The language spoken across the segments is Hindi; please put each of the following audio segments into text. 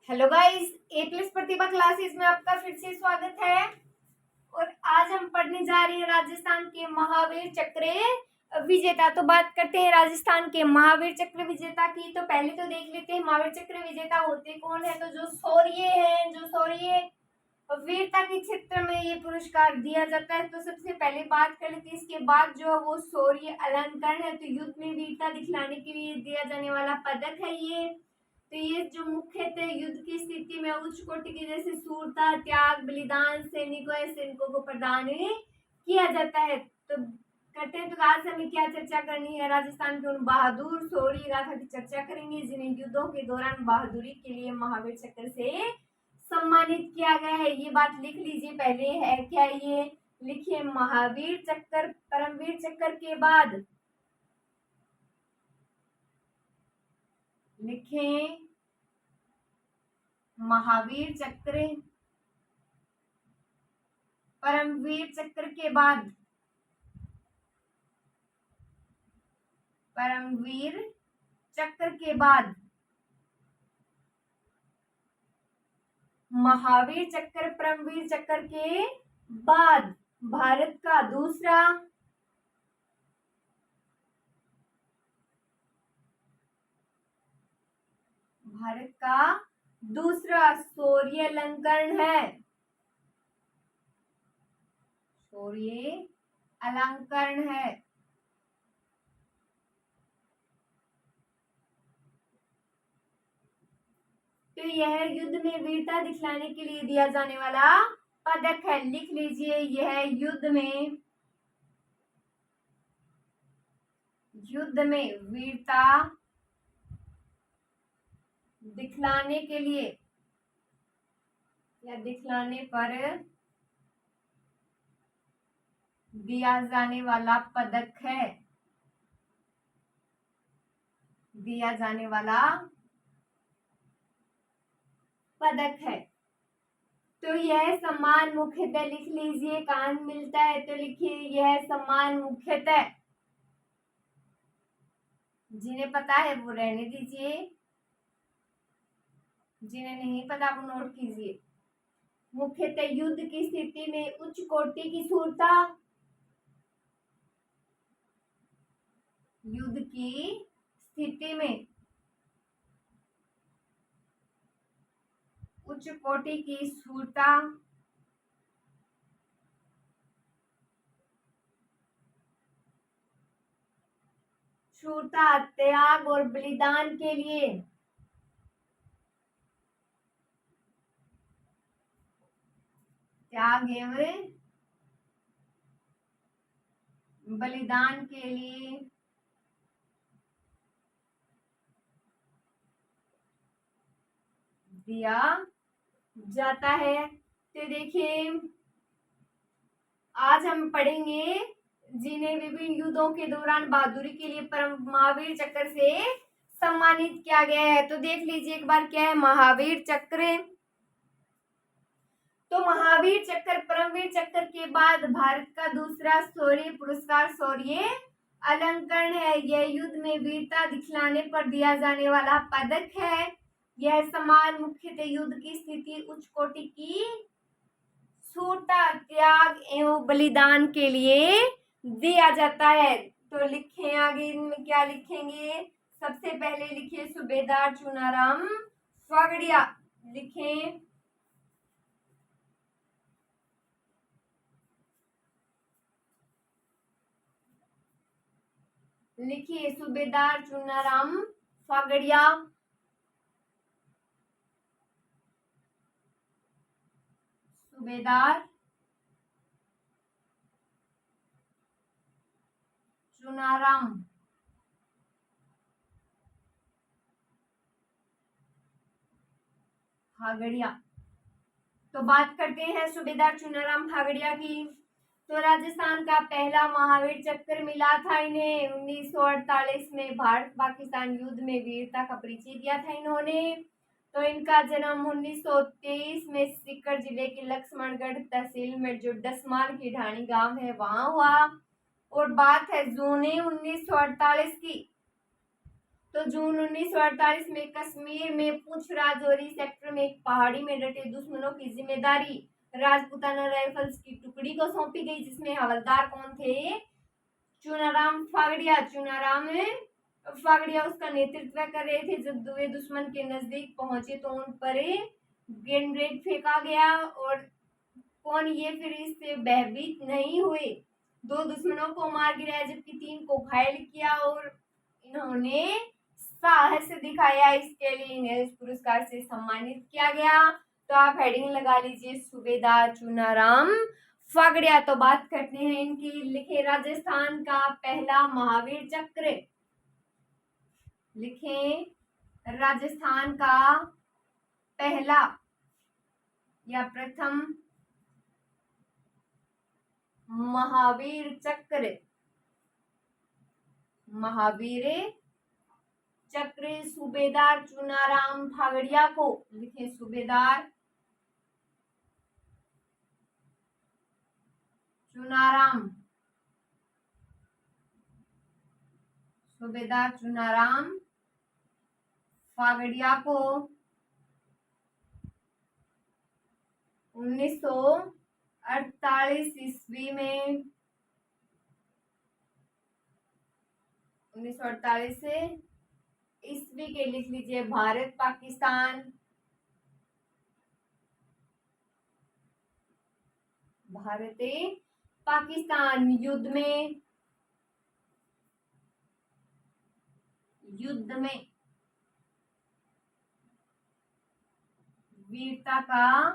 हेलो गाइस, ए प्लस प्रतिभा क्लासेस में आपका फिर से स्वागत है। और आज हम पढ़ने जा रहे हैं राजस्थान के महावीर चक्र विजेता। तो बात करते हैं राजस्थान के महावीर चक्र विजेता की। तो पहले तो देख लेते हैं महावीर चक्र विजेता होते कौन है। तो जो शौर्य है, जो शौर्य वीरता के क्षेत्र में ये पुरस्कार दिया जाता है। तो सबसे पहले बात कर लेते हैं इसके बाद जो है वो शौर्य अलंकरण है। तो युद्ध में वीरता दिखलाने के लिए दिया जाने वाला पदक है ये। तो ये जो मुख्यतः युद्ध की स्थिति में उच्च कोटि की जैसे सूरता, त्याग, बलिदान सैनिकों को प्रदान किया जाता है। तो करते हैं। तो आज हमें क्या चर्चा करनी है, राजस्थान के उन बहादुर शौर्य गाथा की चर्चा करेंगे जिन्हें युद्धों के दौरान बहादुरी के लिए महावीर चक्र से सम्मानित किया गया है। ये बात लिख लीजिए पहले, है क्या ये, लिखिए महावीर चक्र, परमवीर चक्र के बाद लिखें महावीर चक्र, परमवीर चक्र के बाद परमवीर चक्र के बाद महावीर चक्र, परमवीर चक्र के बाद भारत का दूसरा शौर्य अलंकरण है। शौर्य अलंकरण है। तो यह युद्ध में वीरता दिखलाने के लिए दिया जाने वाला पदक है। लिख लीजिए, यह युद्ध में वीरता दिखलाने के लिए या दिखलाने पर दिया जाने वाला पदक है। दिया जाने वाला पदक है। तो यह सम्मान मुख्यतः, लिख लीजिए कहाँ मिलता है। तो लिखिए यह सम्मान मुख्यतः, जिन्हें पता है वो रहने दीजिए, जिन्हें नहीं पता वो नोट कीजिए। मुख्यतः युद्ध की स्थिति में उच्च कोटि की शूरता, युद्ध की स्थिति में उच्च कोटि की शूरता, त्याग और बलिदान के लिए त्याग एवं बलिदान के लिए दिया जाता है। तो देखिए आज हम पढ़ेंगे जिन्हें विभिन्न युद्धों के दौरान बहादुरी के लिए परम महावीर चक्र से सम्मानित किया गया है। तो देख लीजिए एक बार क्या है महावीर चक्र। तो महावीर चक्र, परमवीर चक्र के बाद भारत का दूसरा शौर्य पुरस्कार शौर्य अलंकरण है। यह युद्ध में वीरता दिखलाने पर दिया जाने वाला पदक है। यह सम्मान मुख्यतः युद्ध की स्थिति, उच्च कोटि की शूरता, त्याग एवं बलिदान के लिए दिया जाता है। तो लिखें आगे इनमें क्या लिखेंगे। सबसे पहले लिखिए सूबेदार चुनाराम फागड़िया। लिखें लिखिए सूबेदार चुनाराम फागड़िया। सूबेदार चुनाराम फागड़िया। तो बात करते हैं सूबेदार चुनाराम फागड़िया की। तो राजस्थान का पहला महावीर चक्र मिला था इन्हें 1948 में। भारत पाकिस्तान युद्ध में वीरता का परिचय दिया था इन्होंने। तो इनका जन्म 1923 में सीकर जिले के लक्ष्मणगढ़ तहसील में जो डसमाल की ढाणी गांव है वहां हुआ। और बात है जून 1948 की। तो जून 1948 में कश्मीर में पुंछ राजौरी सेक्टर में एक पहाड़ी में डटे दुश्मनों की जिम्मेदारी राजपूताना राइफल्स की टुकड़ी को सौंपी गई, जिसमें हवलदार कौन थे? चुनाराम फागड़िया। चुनाराम फागड़िया उसका नेतृत्व कर रहे थे। जब वे दुश्मन के नजदीक पहुंचे तो उन पर ग्रेनेड फेंका गया और कौन ये फिर इससे भयभीत नहीं हुए। 2 दुश्मनों को मार गिराया जबकि 3 को घायल किया और इन्होंने साहस दिखाया। इसके लिए इन्हें इस पुरस्कार से सम्मानित किया गया। तो आप हेडिंग लगा लीजिए सूबेदार चुनाराम फागड़िया। तो बात करते हैं इनकी। लिखे राजस्थान का पहला महावीर चक्र। लिखें राजस्थान का पहला या प्रथम महावीर चक्र। महावीर चक्र सूबेदार चुनाराम फागड़िया को। लिखें सूबेदार चुनाराम। सूबेदार चुनाराम फागड़िया को 1948 ईस्वी में 1948 से ईस्वी के लिख लीजिए भारत पाकिस्तान युद्ध में वीरता का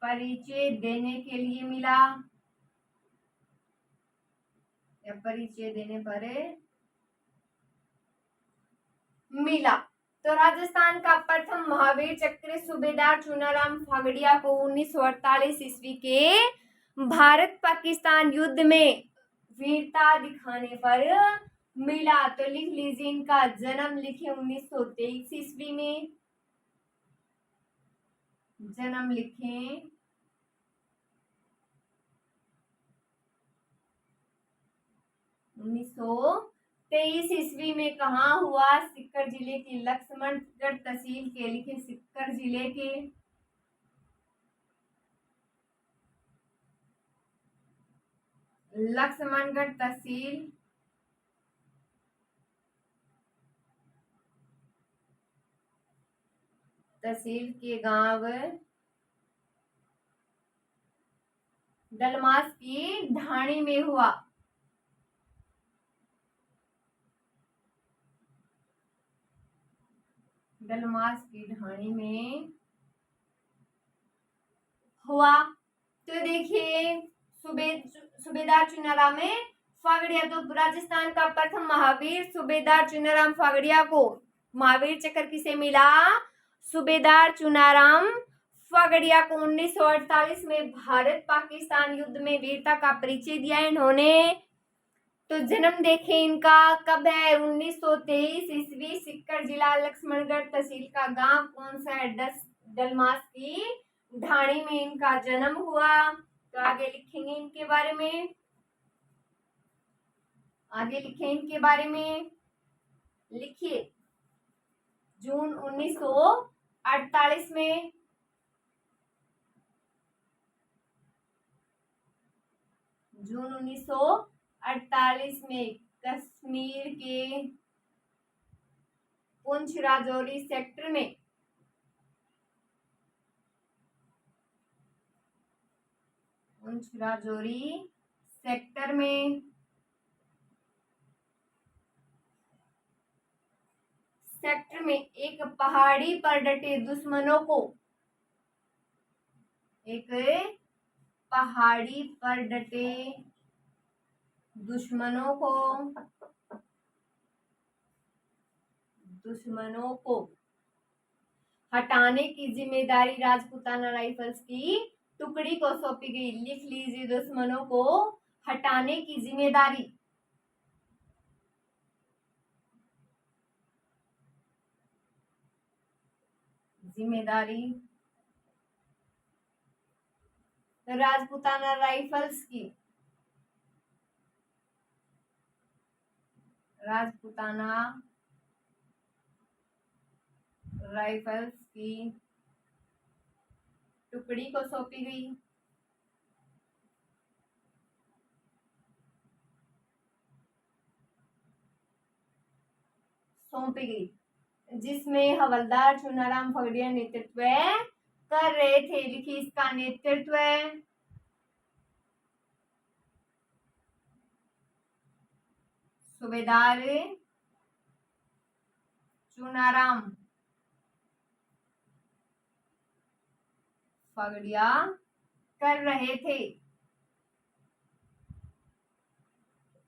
परिचय देने के लिए मिला या परिचय देने पर मिला। तो राजस्थान का प्रथम महावीर चक्र सूबेदार चुनाराम फागड़िया को 1948 ईस्वी के भारत पाकिस्तान युद्ध में वीरता दिखाने पर मिला। तो लिख लीजिए इनका जन्म। लिखे 1923 ईस्वी में जन्म। लिखें 1923 ईस्वी में। कहाँ हुआ? सीकर जिले की लक्ष्मणगढ़ तहसील के। लिखे सीकर जिले के लक्ष्मणगढ़ तहसील के गांव डलमास की ढाणी में हुआ। डलमास की ढाणी में हुआ। तो देखिए सूबेदार चुनाराम फागड़िया। तो राजस्थान का प्रथम महावीर सूबेदार चुनाराम फागड़िया को महावीर चक्र किसे मिला? सूबेदार चुनाराम फागड़िया को 1948 में भारत पाकिस्तान युद्ध में वीरता का परिचय दिया इन्होंने। तो जन्म देखें इनका कब है? 1923 ईस्वी। सीकर जिला लक्ष्मणगढ़ तहसील का गांव कौन सा है? डलमास की ढाणी में इनका जन्म हुआ। तो आगे लिखेंगे इनके बारे में। लिखिए जून 1948 में कश्मीर के पुंछ राजौरी सेक्टर में एक पहाड़ी पर डटे दुश्मनों को हटाने की जिम्मेदारी राजपूताना राइफल्स की टुकड़ी को सौंपी गई। लिख लीजिए दुश्मनों को हटाने की जिम्मेदारी राजपूताना राजपूताना राइफल्स की टुकड़ी को सौंपी गई। सौंपी गई, जिसमें हवलदार चुनाराम फगड़िया नेतृत्व कर रहे थे। लिखिए इसका नेतृत्व सूबेदार चुनाराम फगड़िया कर रहे थे।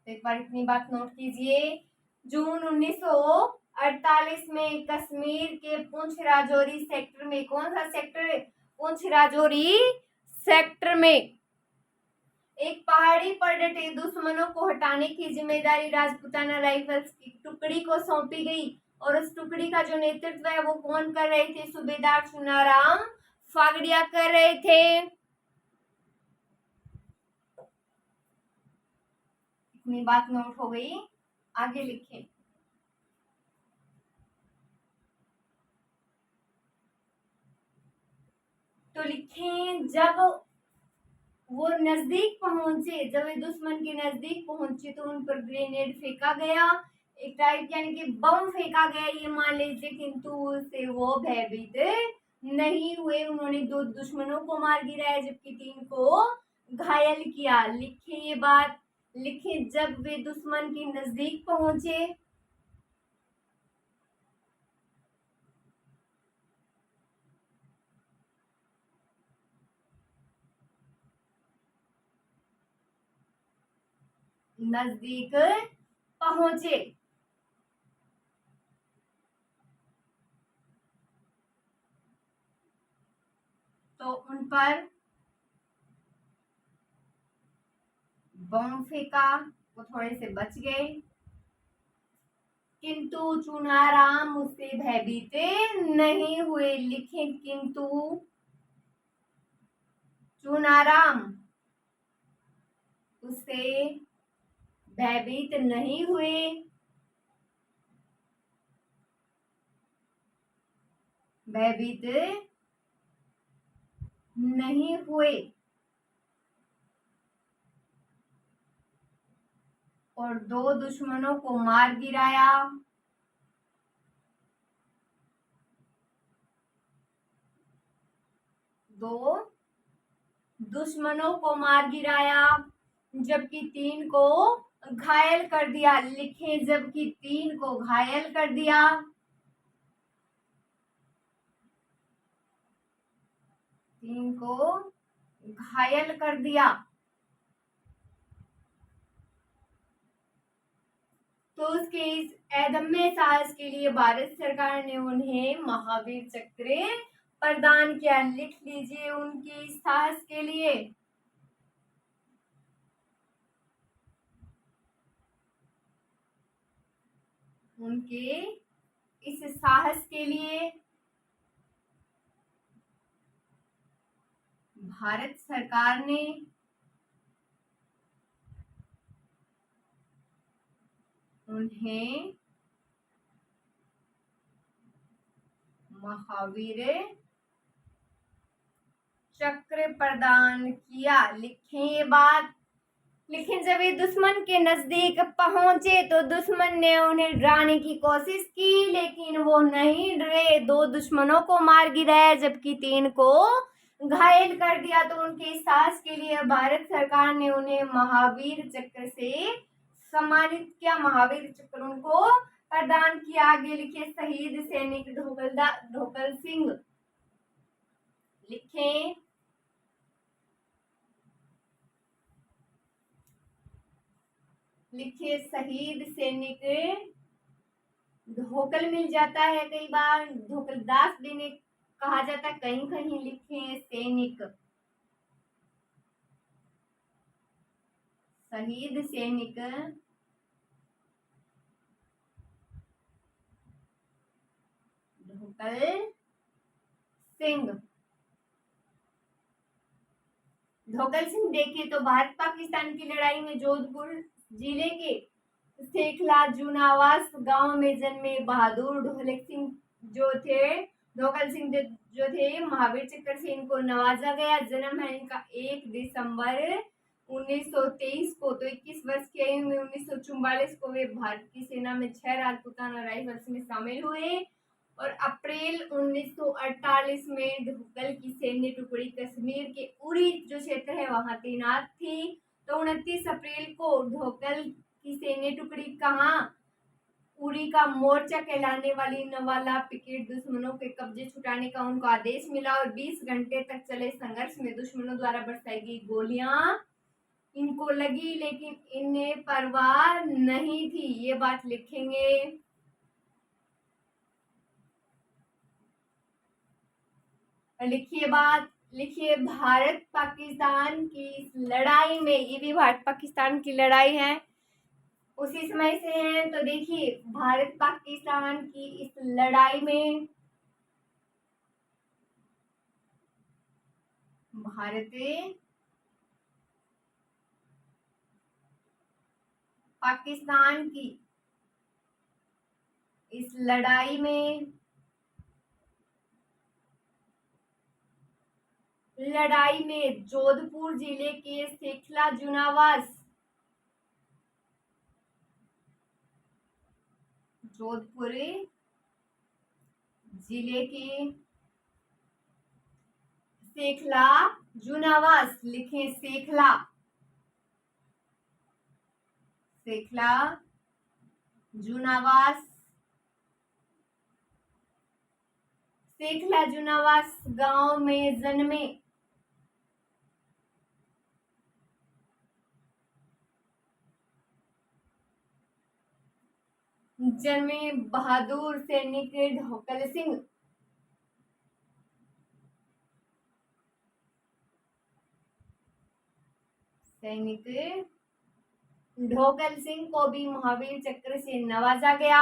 एक बार इतनी बात नोट कीजिए, जून 1948 में कश्मीर के पुंछ राजौरी सेक्टर में, कौन सा सेक्टर है? पुंछ राजौरी सेक्टर में एक पहाड़ी पर डटे दुश्मनों को हटाने की जिम्मेदारी राजपूताना राइफल्स की टुकड़ी को सौंपी गई। और उस टुकड़ी का जो नेतृत्व है वो कौन कर रहे थे? सूबेदार चुनाराम फागड़िया कर रहे थे। इतनी बात नोट हो गई, आगे लिखें। तो लिखें, जब वो नजदीक पहुंचे, जब वे दुश्मन के नजदीक पहुंचे तो उन पर ग्रेनेड फेंका गया, एक टाइप यानी कि बम फेंका गया ये मान लीजिए, किंतु उससे वो भयभीत नहीं हुए। उन्होंने 2 दुश्मनों को मार गिराया जबकि 3 को घायल किया। लिखे ये बात, लिखे जब वे दुश्मन के नजदीक पहुंचे, नजदीक पहुंचे तो उन पर बम फेंका, वो थोड़े से बच गए, किंतु चुनाराम उससे भयभीत नहीं हुए। लिखे किंतु चुनाराम उससे भयभीत नहीं हुए। भयभीत नहीं हुए और 2 दुश्मनों को मार गिराया। दो दुश्मनों को मार गिराया जबकि 3 को घायल कर दिया। लिखे जबकि 3 को घायल कर दिया। 3 को घायल कर दिया। तो उसके इस अदम्य साहस के लिए भारत सरकार ने उन्हें महावीर चक्र प्रदान किया। लिख लीजिए उनके इस साहस के लिए, उनके इस साहस के लिए भारत सरकार ने उन्हें महावीर चक्र प्रदान किया। लिखें ये बात, लेकिन जब ये दुश्मन के नजदीक पहुंचे तो दुश्मन ने उन्हें डराने की कोशिश की, लेकिन वो नहीं डरे। 2 दुश्मनों को मार गिराया जबकि 3 को घायल कर दिया। तो उनके साहस के लिए भारत सरकार ने उन्हें महावीर चक्र से सम्मानित किया। महावीर चक्र उनको प्रदान किया। आगे लिखे, शहीद सैनिक ढोकल सिंह। लिखें, लिखिए शहीद सैनिक ढोकल मिल जाता है, कई बार ढोकल दास भी कहा जाता है, कहीं कहीं लिखे सैनिक, शहीद सैनिक ढोकल सिंह। ढोकल सिंह देखिए तो भारत पाकिस्तान की लड़ाई में जोधपुर जिले के सेखला जूनावास गांव में जन्मे बहादुर ढोलक सिंह जो थे ढोकल सिंह जो थे महावीर चक्र से इनको नवाजा गया। जन्म है इनका 1 दिसंबर 1923 को। तो 21 वर्ष की आयु में 1944 को वे भारत की सेना में 6 राजपूताना राइफल्स में शामिल हुए और अप्रैल 1948 में ढोकल की सैन्य टुकड़ी कश्मीर के उरी जो क्षेत्र है वहां तैनात थी। तो 29 अप्रैल को ढोकल की सैन्य टुकड़ी कहाँ उरी का मोर्चा कहलाने वाली नवाला पिकेट दुश्मनों के कब्जे छुटाने का उनको आदेश मिला और 20 घंटे तक चले संघर्ष में दुश्मनों द्वारा बरसाई गई गोलियां इनको लगी, लेकिन इन्हें परवाह नहीं थी। ये बात लिखेंगे। लिखिए बात, लिखिए भारत पाकिस्तान की इस लड़ाई में, ये भी भारत पाकिस्तान की लड़ाई है, उसी समय से है। तो देखिए भारत पाकिस्तान की इस लड़ाई में भारत पाकिस्तान की इस लड़ाई में जोधपुर जिले के सेखला जूनावास जोधपुर जिले के सेखला जूनावास, लिखें सेखला सेखला जूनावास सेखला जूनावास गांव में जन्मे बहादुर सैनिक ढोकल सिंह ढोकल सिंह को भी महावीर चक्र से नवाजा गया।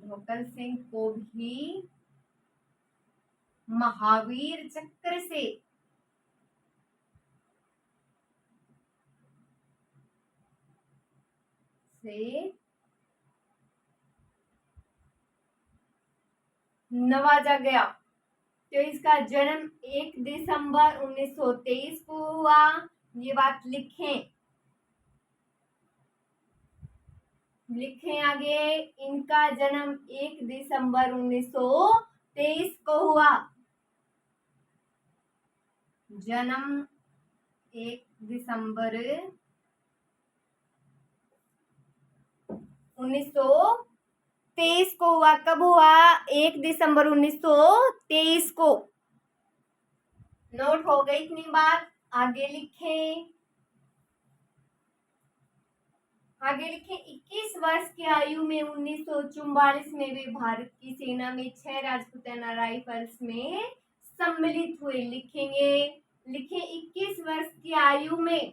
ढोकल सिंह को भी महावीर चक्र से नवाजा गया। तो इसका जन्म 1 दिसंबर 1923 को हुआ। ये बात लिखें आगे, इनका जन्म 1 दिसंबर 1923 को हुआ। जन्म 1 दिसंबर 1923 को हुआ। कब हुआ? 1 दिसंबर 1923 को। नोट हो गई इतनी बात? आगे लिखें 21 वर्ष की आयु में 1944 में वे भारत की सेना में 6 राजपूताना राइफल्स में सम्मिलित हुए। लिखेंगे, लिखें 21 वर्ष की आयु में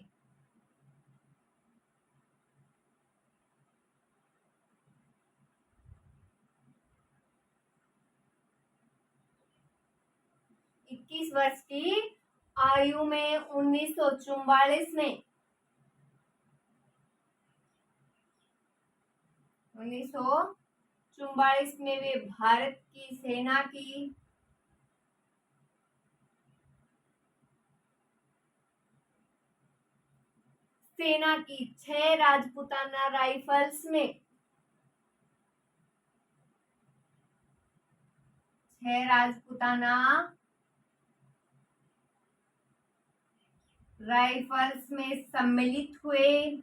21 वर्ष की आयु में 1944 में 1944 में वे भारत की सेना की 6 राजपूताना राइफल्स में 6 राजपूताना राइफल्स में सम्मिलित हुए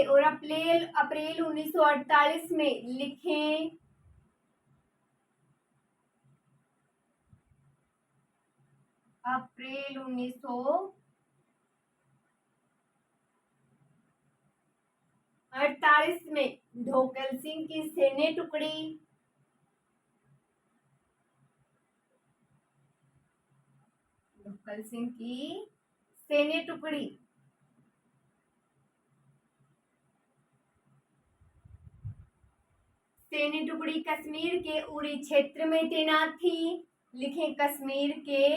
और अप्रैल 1948 में लिखें अप्रैल 1948 में ढोकल सिंह की सैन्य टुकड़ी ढोकल सिंह की सैन्य टुकड़ी सैन्य टुकड़ी कश्मीर के उरी क्षेत्र में तैनात थी। लिखें कश्मीर के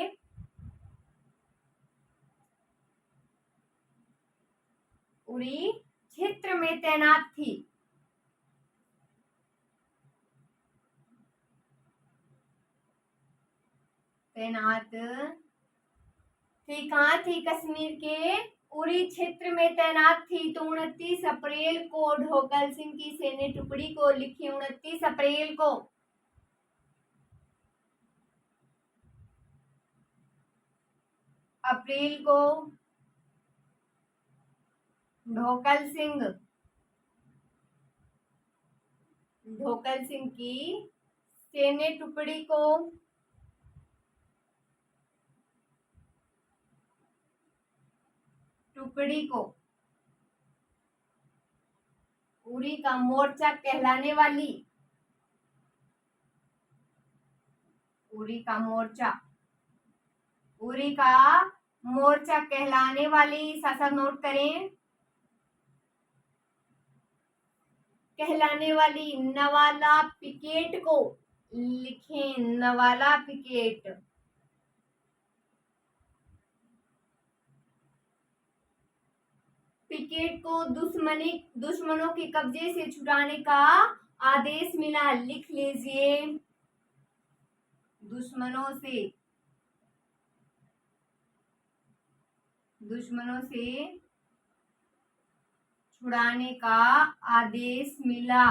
उरी क्षेत्र में तैनात थी। तैनात थी कहाँ थी? कश्मीर के उरी क्षेत्र में तैनात थी। तो 29 अप्रैल को ढोकल सिंह की सैन्य टुकड़ी को, लिखिए 29 अप्रैल को ढोकल सिंह की सैन्य टुकड़ी को उरी का मोर्चा कहलाने वाली साथ नोट करें, कहलाने वाली नवाला पिकेट को, लिखें नवाला पिकेट। पिकेट को दुश्मनों के कब्जे से छुड़ाने का आदेश मिला। लिख लीजिए, दुश्मनों से छुड़ाने का आदेश मिला।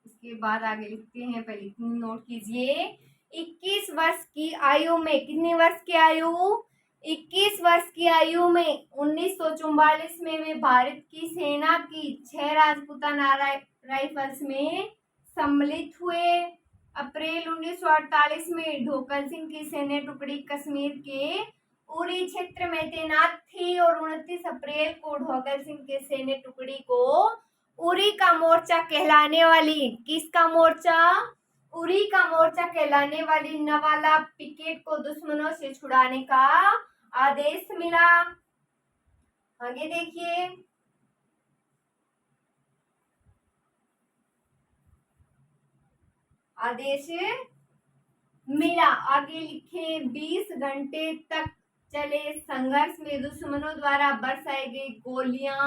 इसके बाद आगे लिखते हैं, पहले नोट कीजिए। 21 वर्ष की आयु में, कितने वर्ष की आयु? 21 वर्ष की आयु में 1944 में वे भारत की सेना की 6 राजपूताना राइफल्स में सम्मिलित हुए। अप्रैल 1948 में ढोकल सिंह की सैन्य टुकड़ी कश्मीर के उरी क्षेत्र में तैनात थी और 29 अप्रैल को ढोकल सिंह के सैन्य टुकड़ी को उरी का मोर्चा कहलाने वाली, किसका मोर्चा? उरी का मोर्चा कहलाने वाली नवाला पिकेट को दुश्मनों से छुड़ाने का आदेश मिला। आगे देखिए, आदेश मिला। आगे लिखे, 20 घंटे तक चले संघर्ष में दुश्मनों द्वारा बरसाई गई गोलियां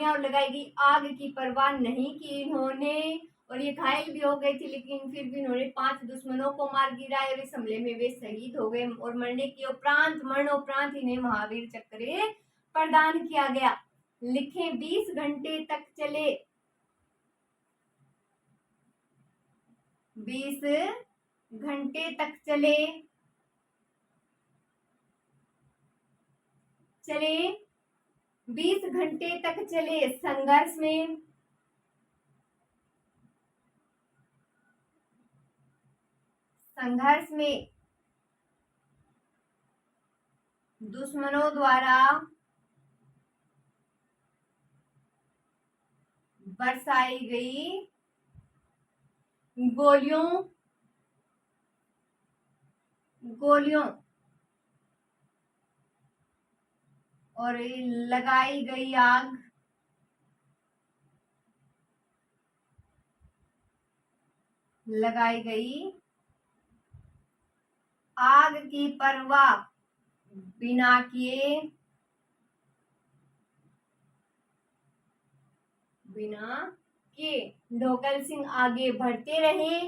और लगाई गई आग की परवाह नहीं की इन्होंने, और ये घायल भी हो गए थे, लेकिन फिर भी इन्होंने 5 दुश्मनों को मार गिराया और इस हमले में वे शहीद हो गए और मरणोपरांत इन्हें महावीर चक्र प्रदान किया गया। लिखें 20 घंटे तक चले 20 घंटे तक चले 20 घंटे तक चले संघर्ष में दुश्मनों द्वारा बरसाई गई गोलियों और लगाई गई आग की परवाह बिना किए ढोकल सिंह आगे बढ़ते रहे।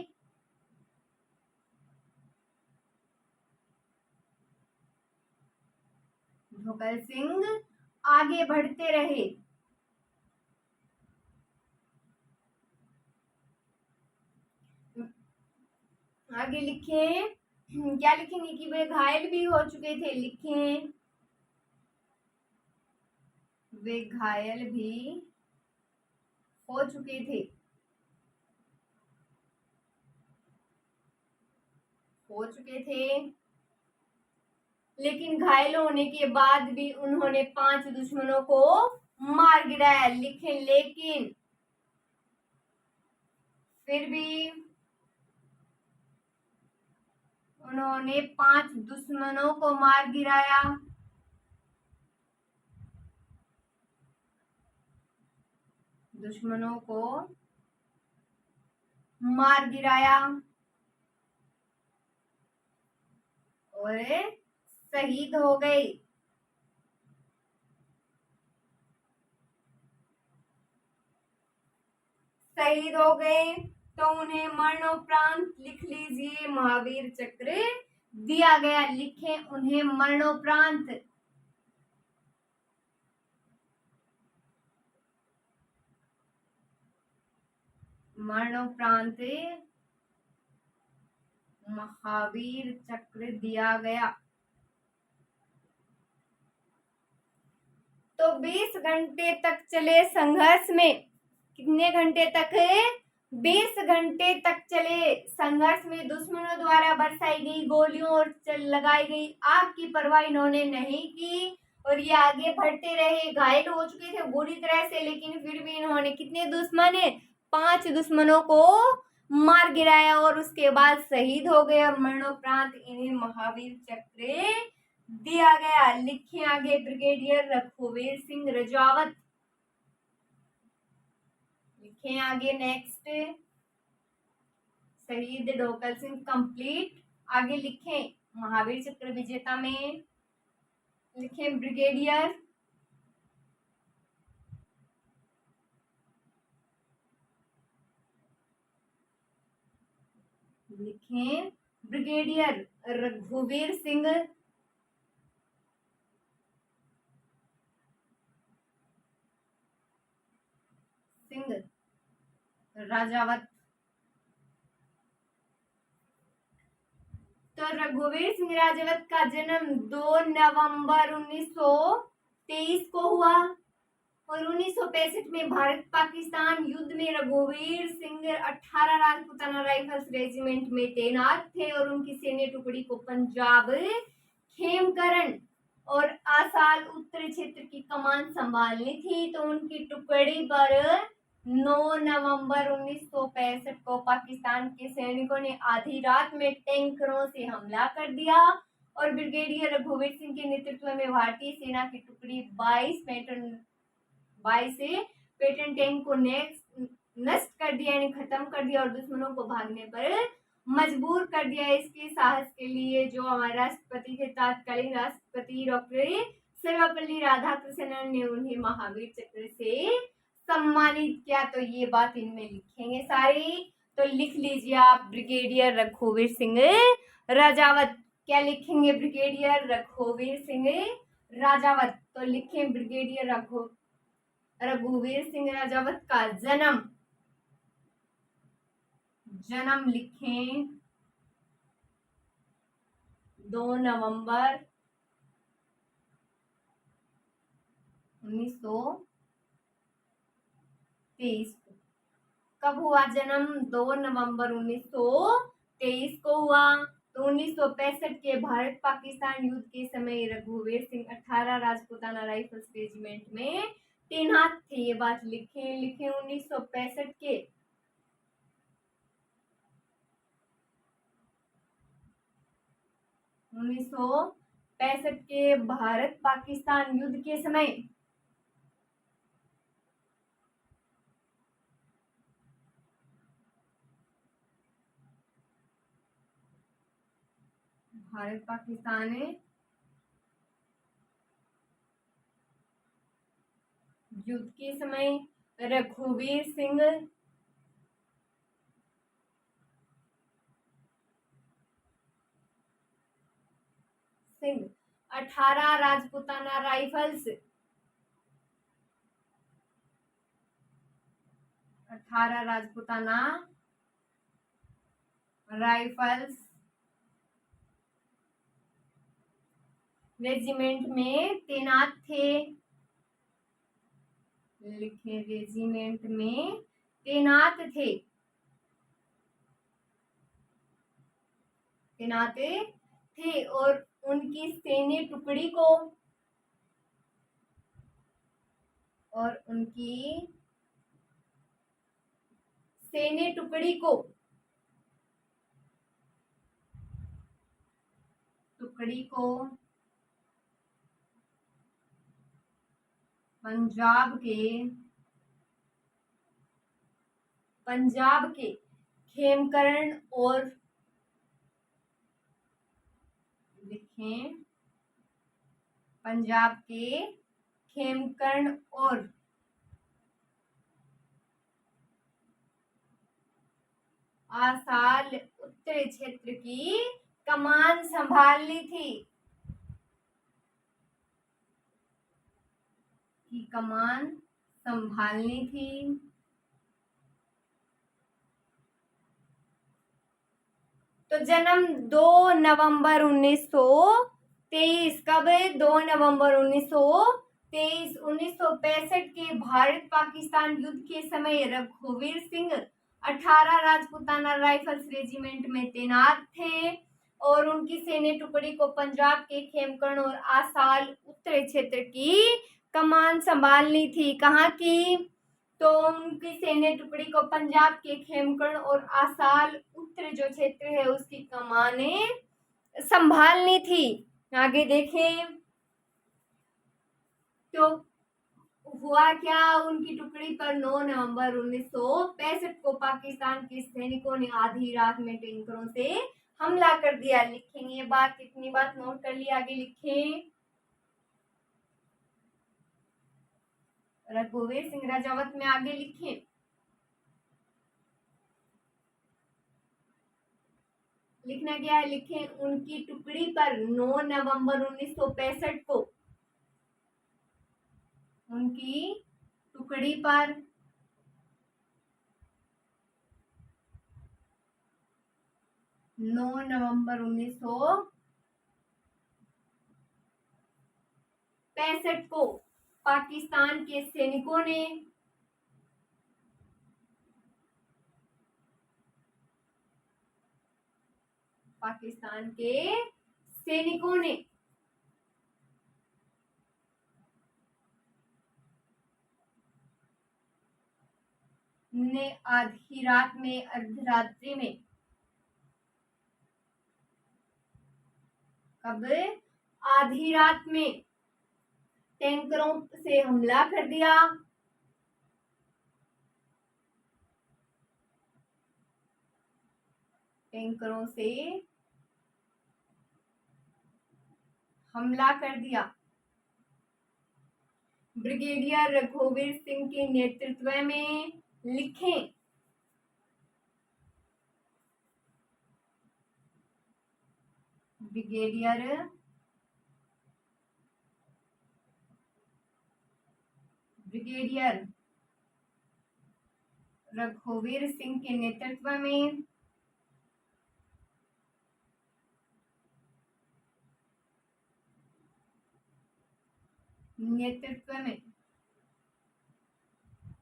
आगे लिखें, क्या लिखेंगे कि वे घायल भी हो चुके थे। लिखें वे घायल भी हो चुके थे, लेकिन घायल होने के बाद भी उन्होंने 5 दुश्मनों को मार गिराया। लिखें लेकिन फिर भी उन्होंने 5 दुश्मनों को मार गिराया। दुश्मनों को मार गिराया और शहीद हो गए। शहीद हो गए तो उन्हें मरणोपरांत लिख लीजिए महावीर चक्र दिया गया। लिखें उन्हें मरणोपरांत महावीर चक्र दिया गया। तो 20 घंटे तक चले संघर्ष में, कितने घंटे तक? 20 घंटे तक चले संघर्ष में दुश्मनों द्वारा बरसाई गई गोलियों और लगाई गई आग की परवाह इन्होंने नहीं की और ये आगे बढ़ते रहे। घायल हो चुके थे बुरी तरह से, लेकिन फिर भी इन्होंने कितने दुश्मन है? 5 दुश्मनों को मार गिराया और उसके बाद शहीद हो गए और मरणोपरांत इन्हें महावीर चक्र दिया गया। लिखे आगे ब्रिगेडियर रघुवीर सिंह रजावत। लिखे आगे नेक्स्ट शहीद ढोकल सिंह कंप्लीट। आगे लिखें महावीर चक्र विजेता में लिखें ब्रिगेडियर रघुवीर सिंह राजावत। तो रघुवीर सिंह राजावत का जन्म 2 नवंबर 1923 को हुआ और 1965 में भारत पाकिस्तान युद्ध में रघुवीर सिंह 18 राजपूताना राइफल्स रेजिमेंट में तैनात थे और उनकी सैन्य टुकड़ी को पंजाब खेमकरण और आसाल उत्तरी क्षेत्र की कमान संभालनी थी। तो उनकी टुकड़ी पर 9 नवंबर 1965 को पाकिस्तान के सैनिकों ने आधी रात में टैंकरों से हमला कर दिया और ब्रिगेडियर रघुवीर सिंह के नेतृत्व में भारतीय सेना की टुकड़ी 22 पेटन टैंक को नष्ट कर दिया, यानी खत्म कर दिया और दुश्मनों को भागने पर मजबूर कर दिया। इसके साहस के लिए जो हमारे राष्ट्रपति थे, तत्कालीन राष्ट्रपति डॉक्टर सर्वपल्ली राधाकृष्णन ने उन्हें महावीर चक्र से सम्मानित किया। तो ये बात इनमें लिखेंगे सारी। तो लिख लीजिए आप ब्रिगेडियर रघुवीर सिंह राजावत। क्या लिखेंगे? ब्रिगेडियर रघुवीर सिंह राजावत। तो लिखें ब्रिगेडियर रघुवीर सिंह राजावत का जन्म लिखें 2 नवंबर 1923 को। कब हुआ जन्म? 2 नवंबर 1923 को हुआ। तो 1965 के भारत पाकिस्तान युद्ध के समय रघुवीर सिंह 18 राजपूताना राइफल्स रेजिमेंट में तैनात थे। ये बात लिखें 1965 के भारत पाकिस्तान युद्ध के समय भारत पाकिस्तान युद्ध के समय रघुवीर Singh 18 Rajputana rifles 18 Rajputana rifles regiment में तैनात थे। लिखे रेजिमेंट में तैनात थे और उनकी सैन्य टुकड़ी को पंजाब के पंजाब के खेमकरण और लिखें पंजाब के खेमकरण और आसाल उत्तरी क्षेत्र की कमान संभालनी थी, कमान संभालनी थी। तो जन्म 2 नवंबर 1923, कब है? 2 नवंबर 1923। 1965 के भारत पाकिस्तान युद्ध के समय रघुवीर सिंह 18 राजपूताना राइफल्स रेजिमेंट में तैनात थे और उनकी सैन्य टुकड़ी को पंजाब के खेमकरण और आसाल उत्तरी क्षेत्र की कमान संभालनी थी। कहाँ की? तो उनकी सैन्य टुकड़ी को पंजाब के खेमकरण और आसाल उत्तरी जो क्षेत्र है उसकी कमानें संभालनी थी। आगे देखें तो हुआ क्या? उनकी टुकड़ी पर 9 नवंबर 1965 को पाकिस्तान के सैनिकों ने आधी रात में टैंकरों से हमला कर दिया। लिखेंगे ये बात, कितनी बात नोट कर ली? आगे लिखें। रघुवीर सिंह राजावत में आगे लिखें। लिखना क्या है? लिखें उनकी टुकड़ी पर 9 नवंबर 1965 को, उनकी टुकड़ी पर 9 नवंबर 1965 को पाकिस्तान के सैनिकों ने आधी रात में, अर्धरात्रि में, कब? आधी रात में टैंकरों से हमला कर दिया। टैंकरों से हमला कर दिया। ब्रिगेडियर रघुवीर सिंह के नेतृत्व में, लिखें ब्रिगेडियर रघुवीर सिंह के नेतृत्व में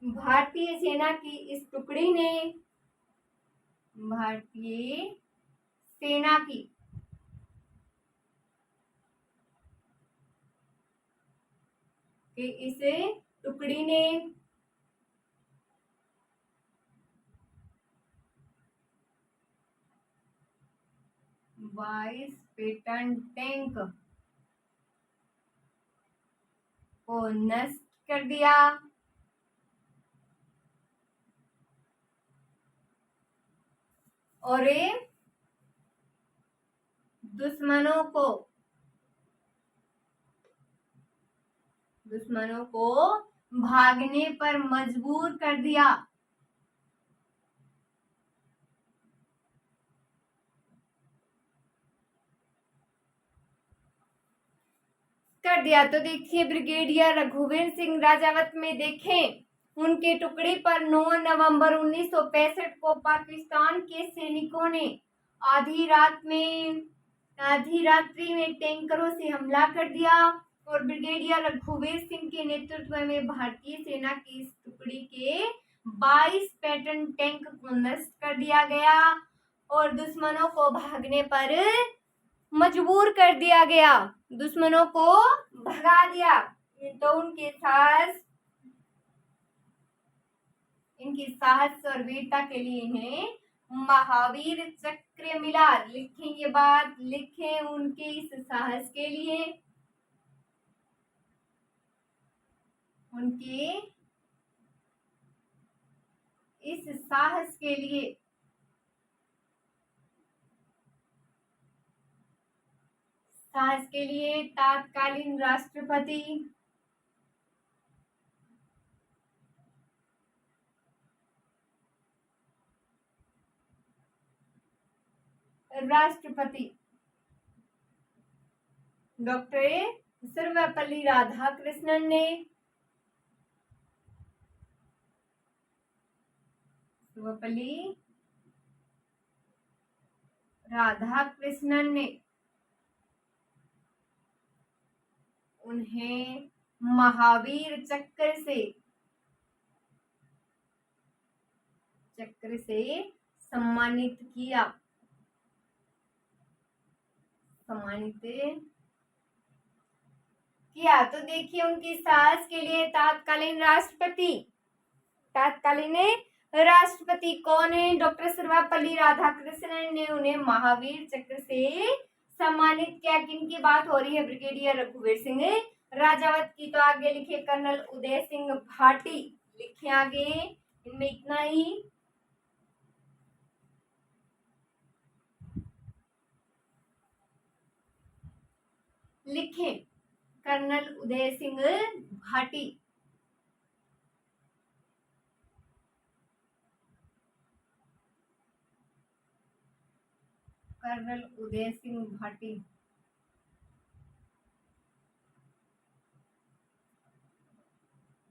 भारतीय सेना की इस टुकड़ी ने इस टुकड़ी ने 22 पेटन टैंक को नष्ट कर दिया और दुश्मनों को भागने पर मजबूर कर दिया। तो देखिए ब्रिगेडियर रघुवीर सिंह राजावत में देखें उनकी टुकड़ी पर 9 नवंबर 1965 को पाकिस्तान के सैनिकों ने आधी रात्रि में टैंकरों से हमला कर दिया और ब्रिगेडियर रघुवीर सिंह के नेतृत्व में भारतीय सेना की इस टुकड़ी के 22 पैटर्न टैंक को नष्ट कर दिया गया और दुश्मनों को भागने पर मजबूर कर दिया गया, दुश्मनों को भगा दिया। तो इनकी साहस और वीरता के लिए इन्हें महावीर चक्र मिला। लिखें ये बात, लिखें उनके इस साहस के लिए उनके इस साहस के लिए तत्कालीन राष्ट्रपति डॉक्टर सर्वपल्ली राधाकृष्णन ने उन्हें महावीर चक्र से सम्मानित किया। तो देखिए उनकी साहस के लिए तत्कालीन राष्ट्रपति कौन है? डॉक्टर सर्वपल्ली राधाकृष्णन ने उन्हें महावीर चक्र से सम्मानित किया। किनकी बात हो रही है? ब्रिगेडियर रघुवीर सिंह राजावत की। तो आगे लिखे कर्नल उदय सिंह भाटी। लिखे आगे, इनमें इतना ही। लिखे कर्नल उदय सिंह भाटी। कर्नल उदय सिंह भाटी।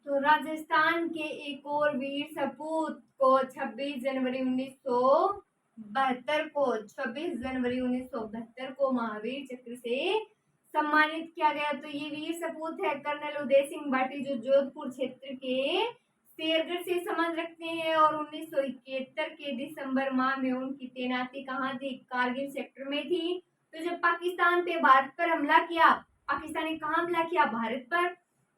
तो राजस्थान के एक और वीर सपूत को 26 जनवरी 1972 को महावीर चक्र से सम्मानित किया गया। तो ये वीर सपूत है कर्नल उदय सिंह भाटी, जो जोधपुर क्षेत्र के शेरगढ़ से संबंध रखते हैं और 1971 के दिसंबर माह में उनकी तैनाती कहाँ थी? कारगिल सेक्टर में थी। तो जब पाकिस्तान पे भारत पर हमला किया, पाकिस्तान ने कहाँ हमला किया? भारत पर।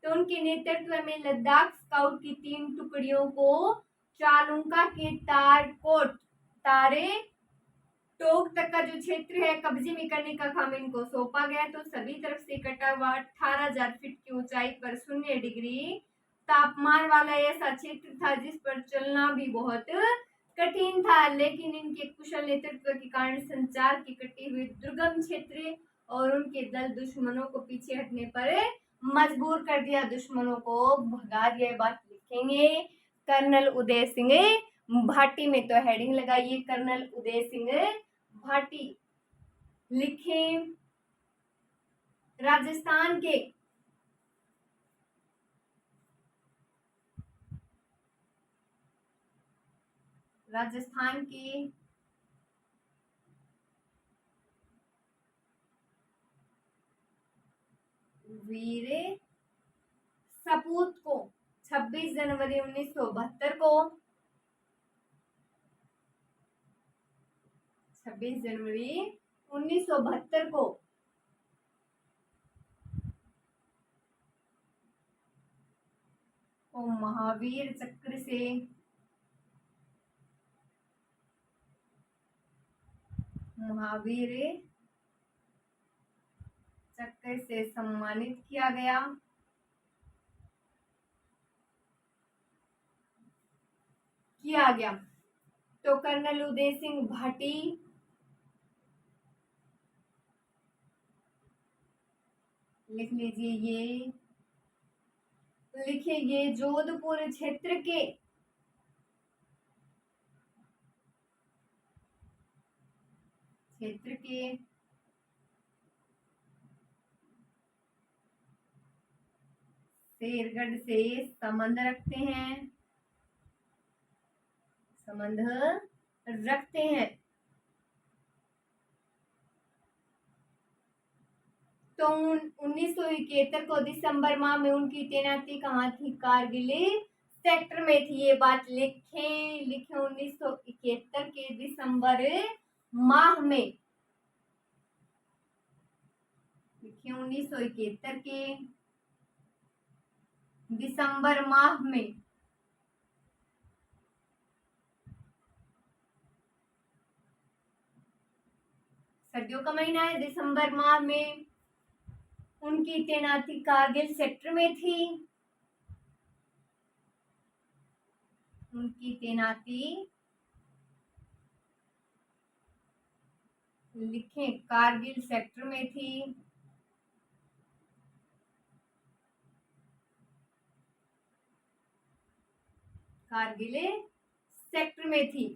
तो उनके नेतृत्व में लद्दाख स्काउट की 3 टुकड़ियों को चालुंका के तारे टोक तक का जो क्षेत्र है कब्जे में करने का काम इनको सौंपा गया। तो सभी तरफ से कटा हुआ 18,000 फीट की ऊंचाई पर 0 डिग्री तापमान वाला ऐसा क्षेत्र था जिस पर चलना भी बहुत कठिन था, लेकिन इनके कुशल नेतृत्व के कारण संचार के कटे हुए दुर्गम क्षेत्र और उनके दल दुश्मनों को पीछे हटने पर मजबूर कर दिया, दुश्मनों को भगा दिया। बात लिखेंगे कर्नल उदय सिंह भाटी में। तो हेडिंग लगाइए कर्नल उदय सिंह भाटी। लिखें राजस्थान के वीर सपूत को 26 जनवरी 1972 को 26 जनवरी 1972 को महावीर चक्र से सम्मानित किया गया। तो कर्नल उदय सिंह भाटी लिख लीजिए। ये जोधपुर क्षेत्र के शेरगढ़ से संबंध रखते हैं। तो 1971 को दिसंबर माह में उनकी तैनाती कहाँ थी? कारगिल सेक्टर में थी। ये बात लिखे 1971 के दिसंबर माह में। लिखे 1971 के दिसंबर माह में। सर्दियों का महीना है। दिसंबर माह में उनकी तैनाती कारगिल सेक्टर में थी। उनकी तैनाती लिखें कारगिल सेक्टर में थी। कारगिल सेक्टर में थी।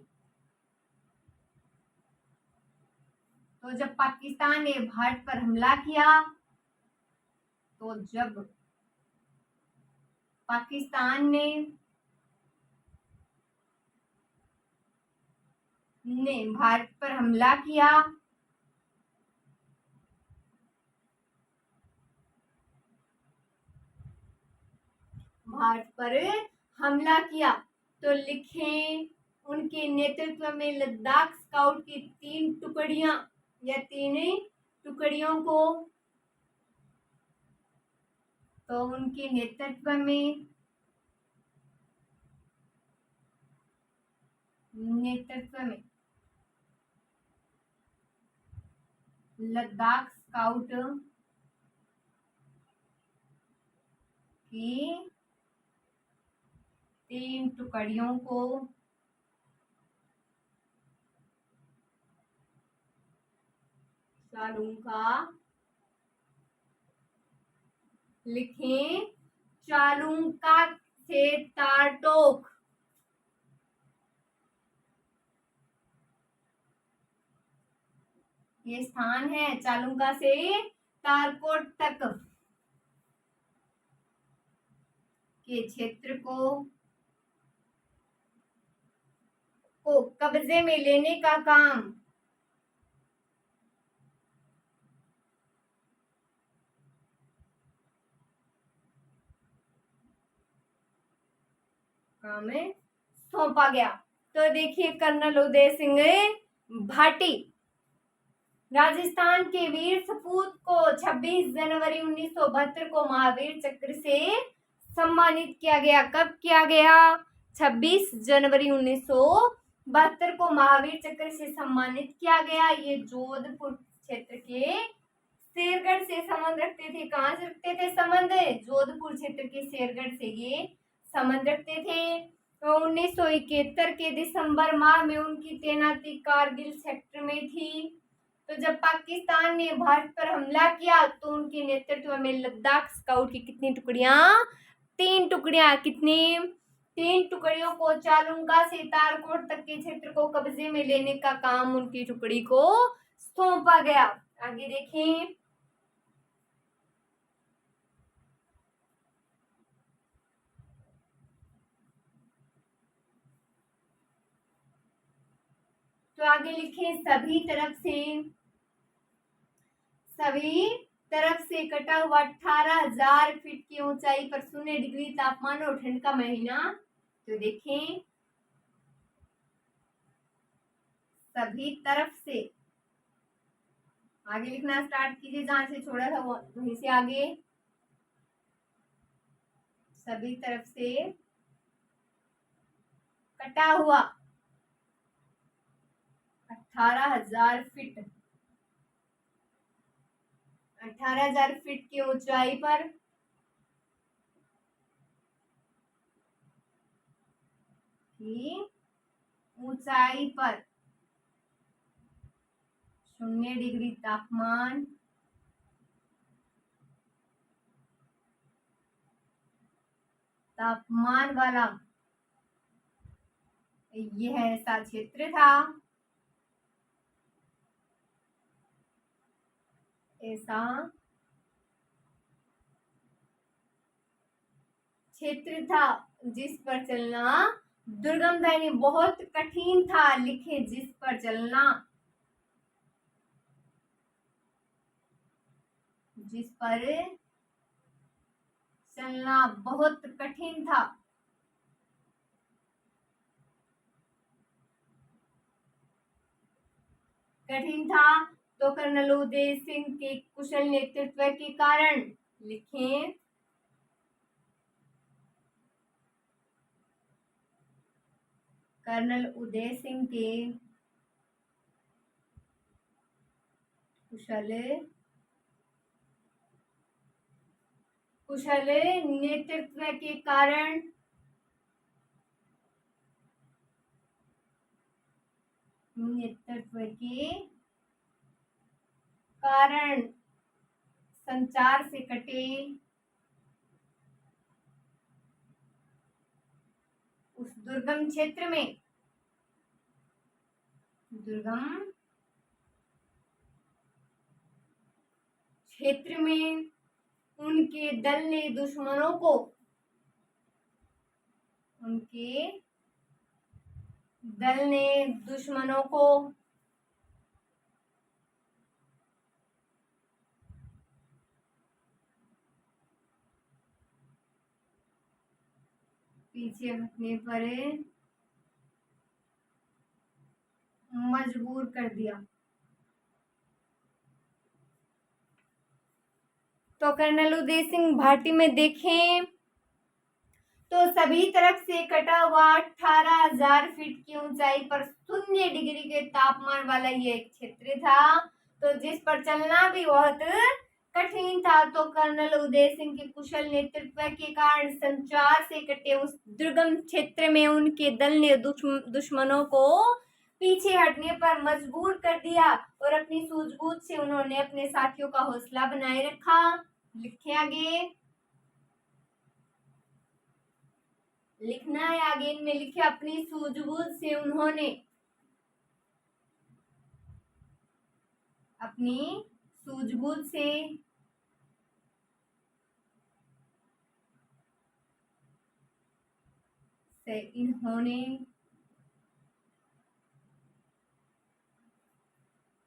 तो जब पाकिस्तान ने भारत पर हमला किया, तो जब पाकिस्तान ने भारत पर हमला किया, तो लिखें उनके नेतृत्व में लद्दाख स्काउट की 3 टुकड़ियां या 3 टुकड़ियों को, तो उनके नेतृत्व में लद्दाख स्काउट की 3 टुकड़ियों को चालुका, लिखें चालुका से तारटोक, ये स्थान है चालुका से तारकोट तक के क्षेत्र को कब्जे में लेने का काम सौंपा गया। तो देखिए कर्नल उदय सिंह भाटी राजस्थान के वीर सपूत को 26 जनवरी 1972 को महावीर चक्र से सम्मानित किया गया। कब किया गया? 26 जनवरी 1972 को महावीर चक्र से सम्मानित किया गया। ये जोधपुर क्षेत्र के शेरगढ़ से संबंध रखते थे। कहाँ से रखते थे संबंध? जोधपुर क्षेत्र के शेरगढ़ से ये संबंध रखते थे। तो 1971 के दिसंबर माह में उनकी तैनाती कारगिल सेक्टर में थी। तो जब पाकिस्तान ने भारत पर हमला किया, तो उनके नेतृत्व में लद्दाख स्काउट की कितनी टुकड़ियां? 3 टुकड़ियां। कितनी? 3 टुकड़ियों को चालुका से तारकोट तक के क्षेत्र को कब्जे में लेने का काम उनकी टुकड़ी को सौंपा गया। आगे देखें। तो आगे लिखें सभी तरफ से कटा हुआ 18,000 फीट की ऊंचाई पर 0 डिग्री तापमान और ठंड का महीना। तो देखें सभी तरफ से, आगे लिखना स्टार्ट कीजिए जहां से छोड़ा था वहीं से आगे। सभी तरफ से कटा हुआ 18,000 फीट, 18,000 फीट की ऊंचाई पर ऊंचाई पर 0 डिग्री तापमान वाला यह ऐसा क्षेत्र था, ऐसा क्षेत्र था जिस पर चलना दुर्गम था, यानी बहुत कठिन था। लिखे जिस पर चलना बहुत कठिन था। तो कर्नल उदय सिंह के कुशल नेतृत्व के कारण, लिखें कर्नल उदय सिंह के कुशल नेतृत्व के कारण नेतृत्व के कारण संचार से कटे उस दुर्गम क्षेत्र में उनके दल ने दुश्मनों को पीछे हटने पर मजबूर कर दिया। तो कर्नल उदय सिंह भाटी में देखें तो सभी तरफ से कटा हुआ 18,000 फीट की ऊंचाई पर 0 डिग्री के तापमान वाला ये एक क्षेत्र था, तो जिस पर चलना भी बहुत कठिन था। तो कर्नल उदय सिंह के कुशल नेतृत्व के कारण संचार से कटे उस दुर्गम क्षेत्र में उनके दल ने दुश्मनों को पीछे हटने पर मजबूर कर दिया और अपनी सूझबूझ से उन्होंने अपने साथियों का हौसला बनाए रखा। लिखे आगे, लिखना है आगे, इनमें लिखे अपनी सूझबूझ से उन्होंने अपनी सूझबूझ से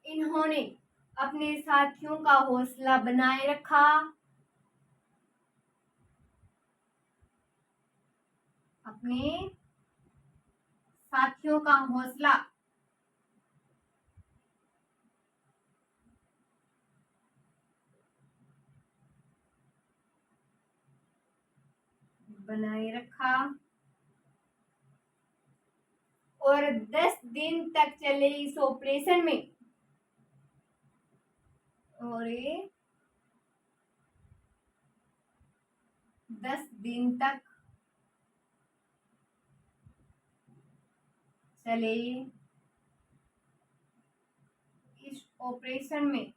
इन्होंने अपने साथियों का हौसला बनाए रखा। अपने साथियों का हौसला बनाए रखा और 10 दिन तक चले इस ऑपरेशन में, और 10 दिन तक चले इस ऑपरेशन में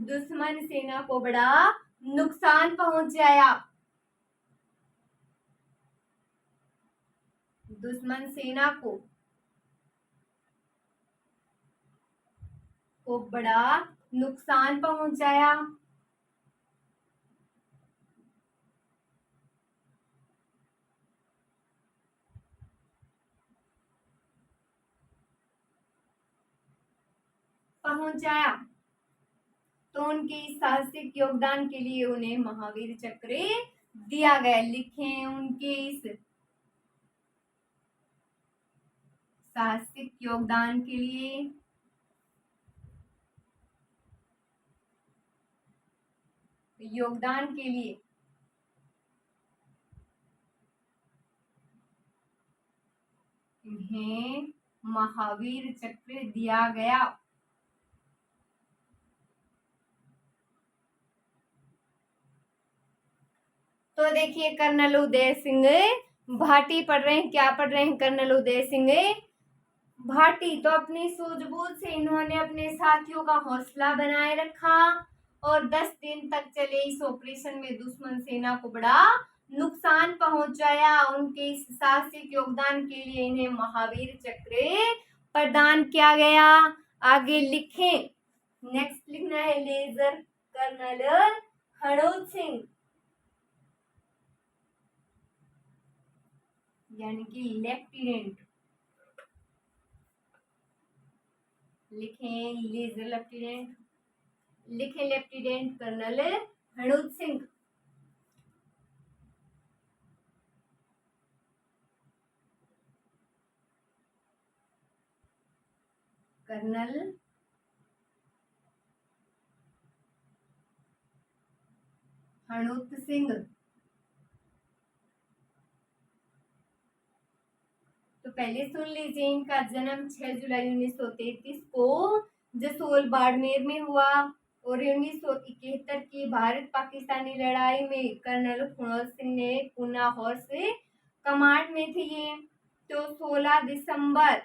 दुश्मन सेना को बड़ा नुकसान पहुंचाया। दुश्मन सेना को बड़ा नुकसान पहुंचाया। तो उनके साहसिक योगदान के लिए उन्हें महावीर चक्र दिया गया। लिखें, उनके इस साहसिक योगदान के लिए इन्हें महावीर चक्र दिया गया। तो देखिए कर्नल उदय सिंह भाटी पढ़ रहे हैं, क्या पढ़ रहे हैं कर्नल उदय सिंह भाटी। तो अपनी सूझबूझ से इन्होंने अपने साथियों का हौसला बनाए रखा और 10 दिन तक चले इस ऑपरेशन में दुश्मन सेना को बड़ा नुकसान पहुंचाया। उनके इस साहसिक योगदान के लिए इन्हें महावीर चक्र प्रदान किया गया। आगे लिखें, नेक्स्ट लिखना है लेजर कर्नल हरदोल सिंह, यानी कि लेफ्टिनेंट। लिखें लेजर लेफ्टिनेंट, लिखें lieutenant colonel Hardol Singh. Colonel Hardol Singh. तो पहले सुन लीजिए, इनका जन्म 6 जुलाई 1933 को जसोल बाड़मेर में हुआ और 1971 की भारत पाकिस्तानी लड़ाई में कर्नल मनोज सिंह ने पूना हॉर्स कमांड में थे ये। तो 16 दिसंबर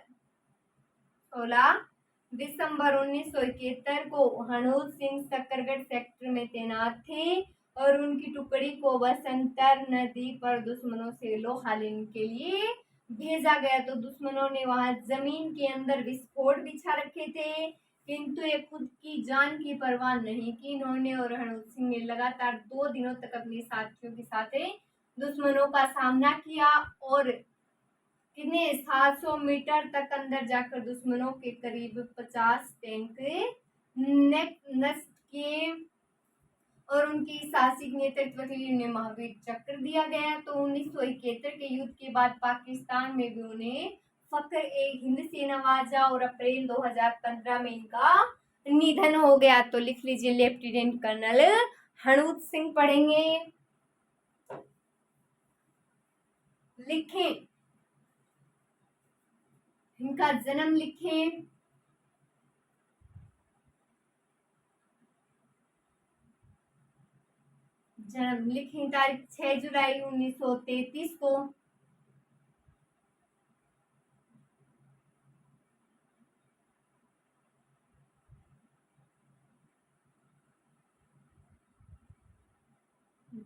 1971 को हनूज सिंह सक्करगढ़ सेक्टर में तैनात थे और उनकी टुकड़ी को बसंतर नदी पर दुश्मनों से लोहा लेने के लिए भेजा गया। तो दुश्मनों ने वहां जमीन के अंदर विस्फोट बिछा रखे थे, किंतु ये खुद की जान की परवाह नहीं की इन्होंने, और हनूज सिंह ने लगातार 2 दिनों तक अपने साथियों के साथ दुश्मनों का सामना किया और कितने 700 मीटर तक अंदर जाकर दुश्मनों के करीब 50 टैंक नष्ट किए और उनकी साहसिक नेतृत्व के लिए उन्हें महावीर चक्र दिया गया। तो 1971 के युद्ध के बाद पाकिस्तान में भी उन्हें फख्र-ए-हिंद से नवाजा और अप्रैल 2015 में इनका निधन हो गया। तो लिख लीजिए लेफ्टिनेंट कर्नल हनूज सिंह पढ़ेंगे। लिखें, इनका जन्म लिखें। जन्म लिखें, तारीख 6 जुलाई 1933 को।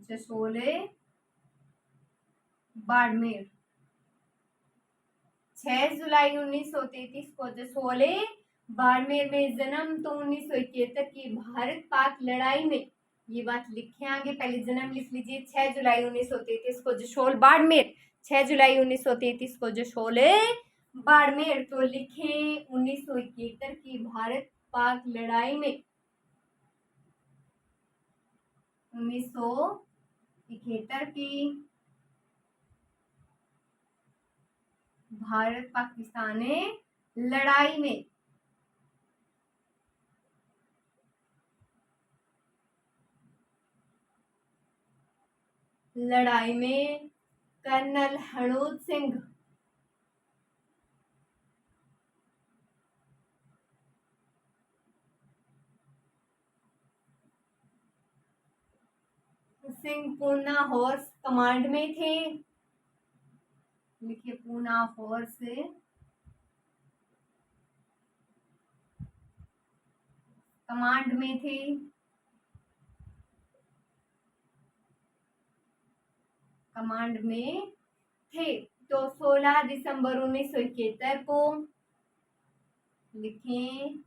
जशोले बाड़मेर। 6 जुलाई 1933 को जसोले बाड़मेर में जन्म। तो 1971 की भारत पाक लड़ाई में, ये बात लिखें आगे, पहले जन्म लिख लीजिए। 6 जुलाई 1933 को जशोल बाड़मेर, 6 जुलाई 1933 को जशोले बाड़मेर। तो लिखें 1971 की भारत पाक लड़ाई में, 1971 की भारत पाकिस्तान लड़ाई में colonel Hanut Singh Poona horse command में थे। लिखिए पूना हॉर्स कमांड में थे। तो 16 दिसंबर 1971 को लिखें,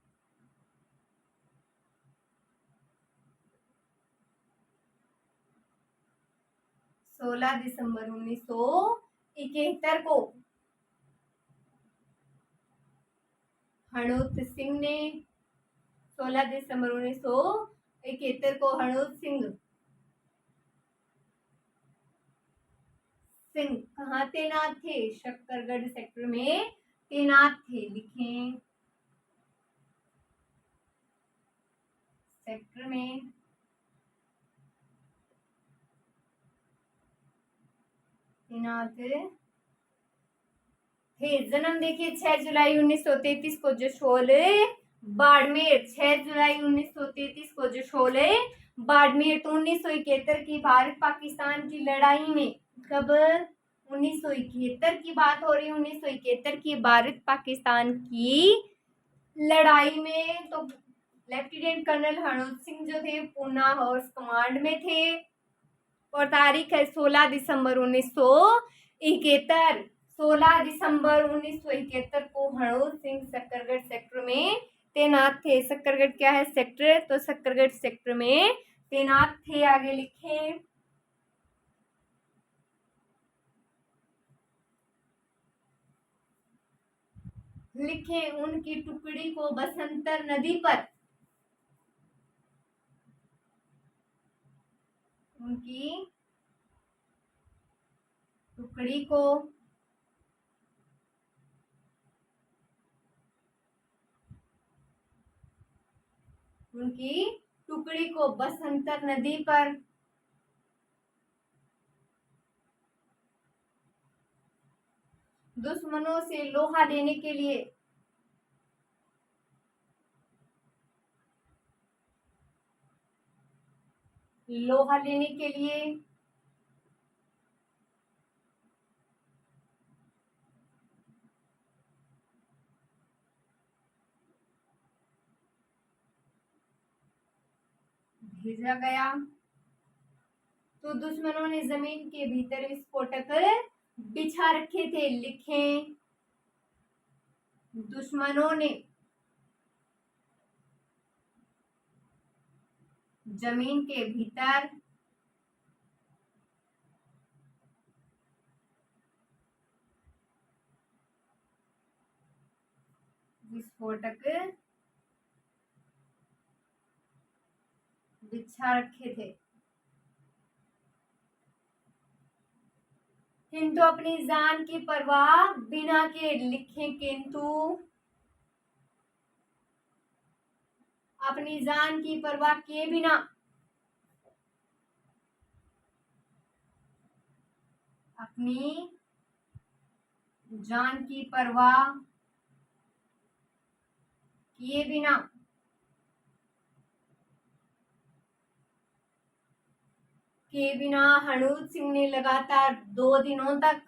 16 दिसंबर 1971 को हनूज सिंह ने, 16 दिसंबर 1971 को हनूज सिंह कहाँ तैनात थे? सक्करगढ़ सेक्टर में तैनात थे। लिखें, सेक्टर में तैनात थे। जन्म देखिए 6 जुलाई 1933 को जशोले बाड़मेर, 6 जुलाई 1933 को जशोले बाड़मेर। तो 1971 की भारत पाकिस्तान की लड़ाई में, कब? 1971 की बात हो रही है, 1971 की भारत पाकिस्तान की लड़ाई में। तो लेफ्टिनेंट कर्नल हनूज सिंह जो थे पूना हॉर्स कमांड में थे और तारीख है 16 दिसंबर 1971। 16 दिसंबर 1971 को हनूज सिंह सक्करगढ़ सेक्टर में तैनात थे। सक्करगढ़ क्या है? सेक्टर। तो सक्करगढ़ सेक्टर में तैनात थे। आगे लिखें, उनकी टुकड़ी को बसंतर नदी पर, उनकी टुकड़ी को बसंतर नदी पर दुश्मनों से लोहा लेने के लिए लोहा लेने के लिए। भेजा गया। तो दुश्मनों ने जमीन के भीतर विस्फोटक बिछा रखे थे। लिखें, दुश्मनों ने जमीन के भीतर विस्फोटक बिछा रखे थे, किंतु अपनी जान की परवाह बिना के। लिखें, किंतु अपनी जान की परवाह किए बिना अपनी जान की परवाह किए बिना हरनूत सिंह ने लगातार 2 दिनों तक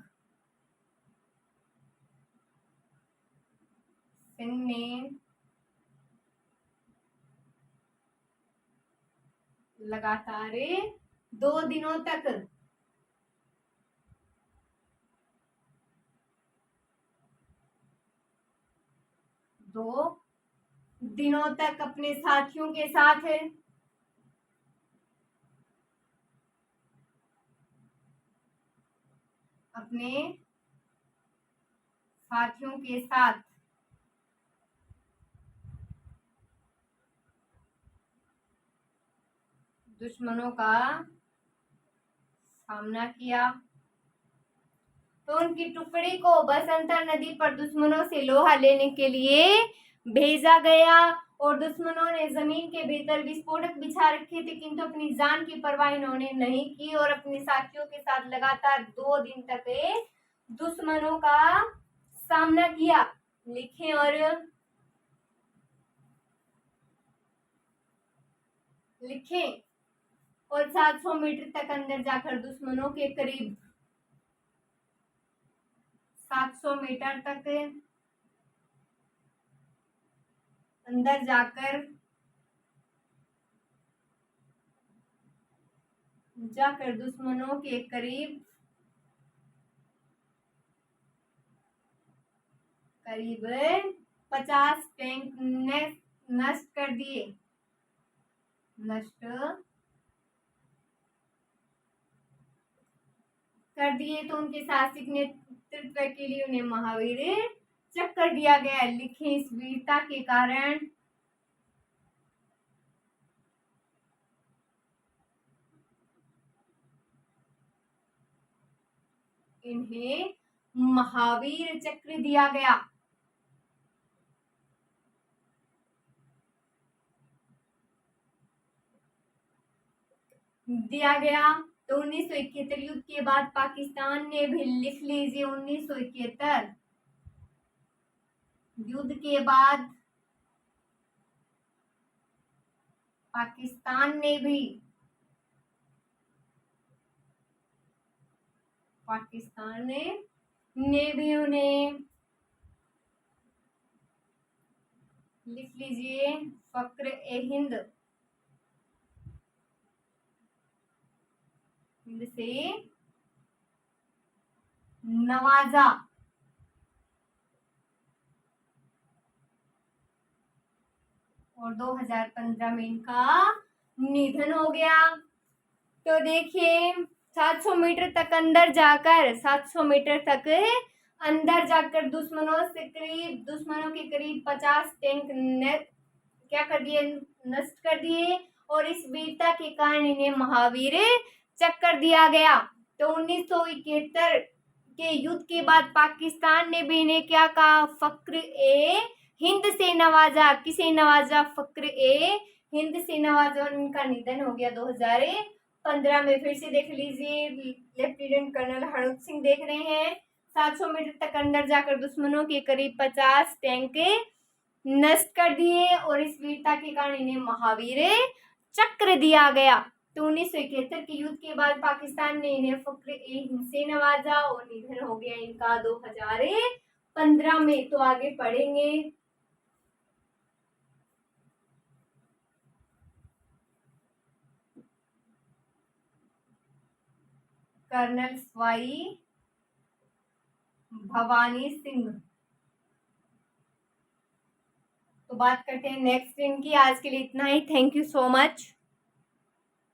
लगातार 2 दिनों तक अपने साथियों के साथ दुश्मनों का सामना किया। तो उनकी टुकड़ी को बसंतर नदी पर दुश्मनों से लोहा लेने के लिए भेजा गया और दुश्मनों ने जमीन के भीतर विस्फोटक बिछा रखे थे, किंतु अपनी जान की परवाह इन्होंने नहीं की और अपने साथियों के साथ लगातार 2 दिन तक दुश्मनों का सामना किया। लिखें, और 700 मीटर तक अंदर जाकर दुश्मनों के करीब 700 मीटर तक अंदर जाकर दुश्मनों के करीब 50 टैंक नष्ट कर दिए। तो उनके साहसिक नेतृत्व के लिए उन्हें महावीर चक्र दिया गया। लिखें, इस वीरता के कारण इन्हें महावीर चक्र दिया गया। तो 1971 युद्ध के बाद पाकिस्तान ने भी, लिख लीजिए, 1971 युद्ध के बाद पाकिस्तान ने भी उन्हें, लिख लीजिए, फक्र-ए-हिंद से नवाजा। और 2015 में इनका निधन हो गया। तो देखिए, 700 मीटर तक अंदर जाकर दुश्मनों के करीब 50 टैंक क्या कर दिए, नष्ट कर दिए और इस वीरता के कारण इन्हें महावीर चक्र दिया गया। तो 1971 के युद्ध के बाद पाकिस्तान ने भी इन्हें क्या कहा, फक्र-ए-हिंद से नवाजा। किसे नवाजा, फक्र-ए-हिंद से नवाजा। और इनका निधन हो गया 2015 में। फिर से देख लीजिए, लेफ्टिनेंट कर्नल हरनूत सिंह देख रहे हैं। 700 मीटर तक अंदर जाकर दुश्मनों के करीब 50 टैंक नष्ट कर दिए और इस वीरता के कारण इन्हें महावीर चक्र दिया गया। तो 1971 के युद्ध के बाद पाकिस्तान ने इन्हें फ़ख्र-ए-हिंद से नवाजा और निधन हो गया इनका 2015 में। तो आगे पढ़ेंगे। कर्नल स्वाई भवानी सिंह। तो बात करते हैं नेक्स्ट इनकी। आज के लिए इतना ही। Thank you so much.